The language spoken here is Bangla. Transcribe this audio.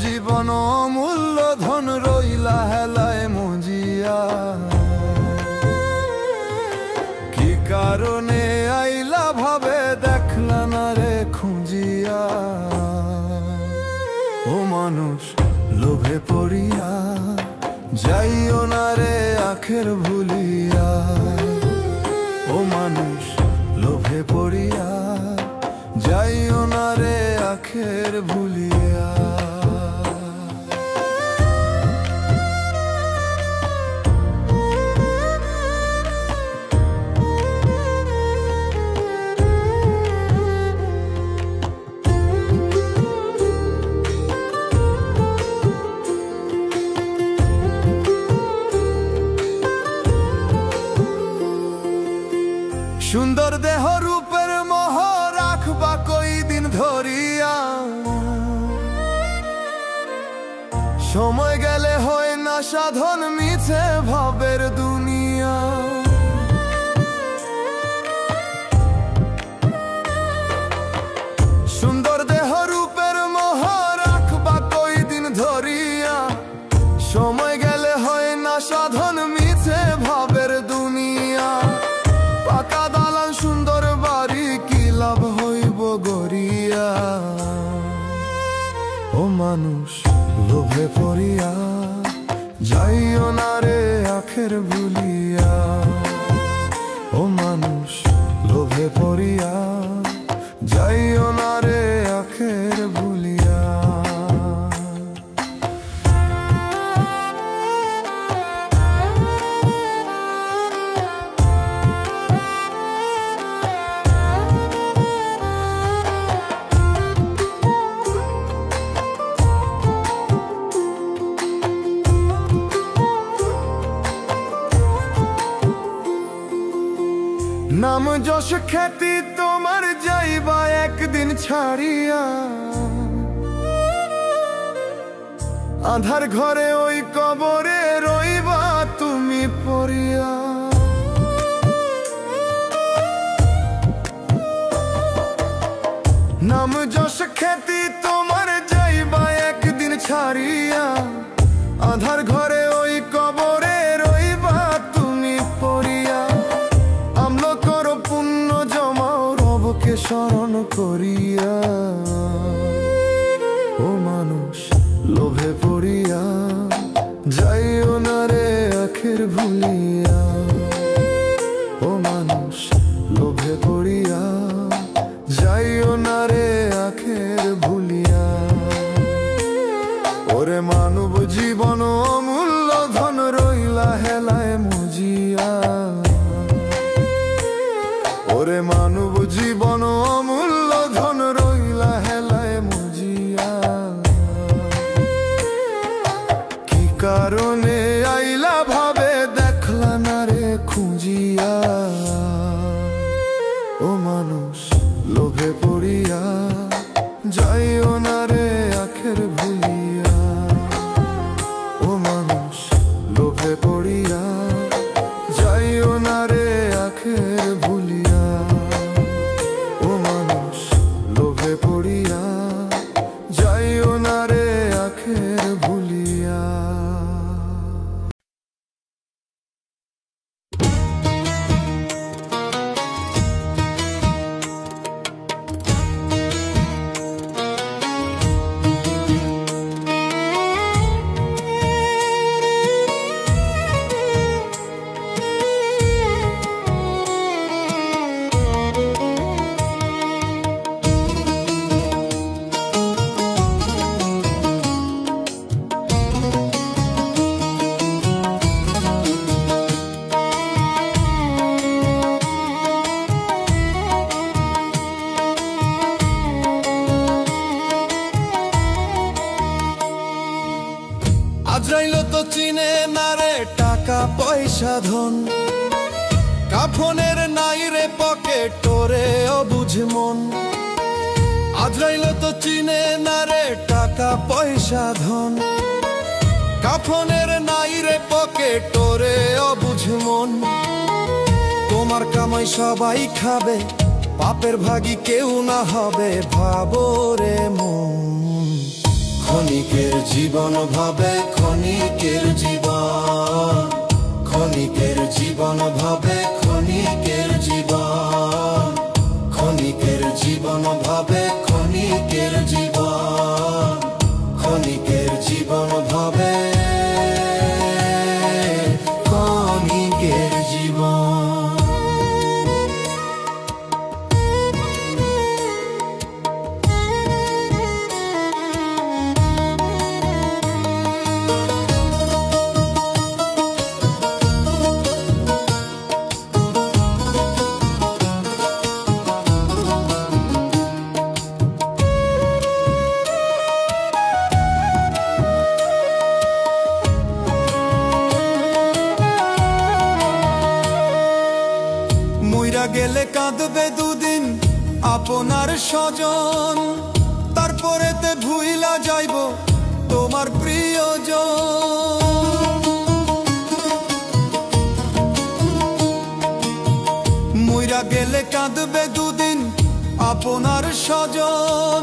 জীবন অমূল্য ধন রইলা হেলায় মজিয়া। কি কারণে আইলা ভাবে দেখলা না রে খুঁজিয়া। ও মানুষ লোভে পড়িয়া যাইও না রে আখের ভুলিয়া। ও মানুষ লোভে পড়িয়া যাইও না রে আখের ভুলিয়া। সুন্দর দেহ রূপের মোহ রাখবা কই দিন ধরিয়া। সময় গেলে হয় না সাধন মিছে ভাবের দুনিয়া। সুন্দর দেহ রূপের মোহ রাখবা কই দিন ধরিয়া। সময় গেলে হয় না সাধন মিছে ভাবের দুনিয়া। পাকা দালান সুন্দর বাড়ি কি লাভ হইব গড়িয়া। ও মানুষ লোভে পড়িয়া যাইও না রে আখের ভুলিয়া। ও মানুষ লোভে পড়িয়া যাইও না রে আখের ভুলিয়া। নাম যশ খ্যাতি তোমার যাইবা একদিন ছাড়িয়া। আধার ঘরে ওই কবরে রইবা তুমি পড়িয়া। নাম যশ খ্যাতি তোমার যাইবা একদিন ছাড়িয়া। আধার ঘরে ওই কবরে রইবা তুমি পড়িয়া। পুণ্য জমাও রবকে স্মরণ করিয়া। ও মানুষ লোভে পড়িয়া যাইও না রে আখের ভুলিয়া। ও মানুষ লোভে পড়িয়া যাইও না রে আখের ভুলিয়া। ওরে মানব জীবন অমূল্য ধন রইলা হেলায় মজিয়া। ওরে মানব জীবন অমূল্য ধন রইলা হেলায় মজিয়া। কি কারণে আইলা ভাবে দেখলা না রে খুঁজিয়া। ও মানুষ লোভে পড়িয়া যাইও না রে আখের ভুলিয়া। ও মানুষ লোভে পড়িয়া যাইও না রে আখের ভুলিয়া। ও মানুষ লোভে পড়িয়া যাইও না রে আখের ভুলিয়া। আজরাইল তো চিনে না রে টাকা পয়সা ধন। কাফনের নাই রে পকেট রে অবুঝ মন। আজরাইল তো চিনে না রে টাকা পয়সা ধন। কাফনের নাই রে পকেট রে অবুঝ মন। তোমার কামাই সবাই খাবে, পাপের ভাগী কেউ না হবে, ভাবো রে মন। ক্ষণিকের জীবন ভাবে ক্ষণিকের জীবন, ক্ষণিকের জীবন ভাবে ক্ষণিকের জীবন, ক্ষণিকের জীবন ভাবে ক্ষণিকের জীবন, ক্ষণিকের জীবন ভাবে ক্ষণিকের জীবন। মইরা গেলে কাঁদবে দুদিন আপনার স্বজন, তারপরেতে ভুইলা যাইব তোমার প্রিয়জন। মইরা গেলে কাঁদবে দুদিন আপনার স্বজন,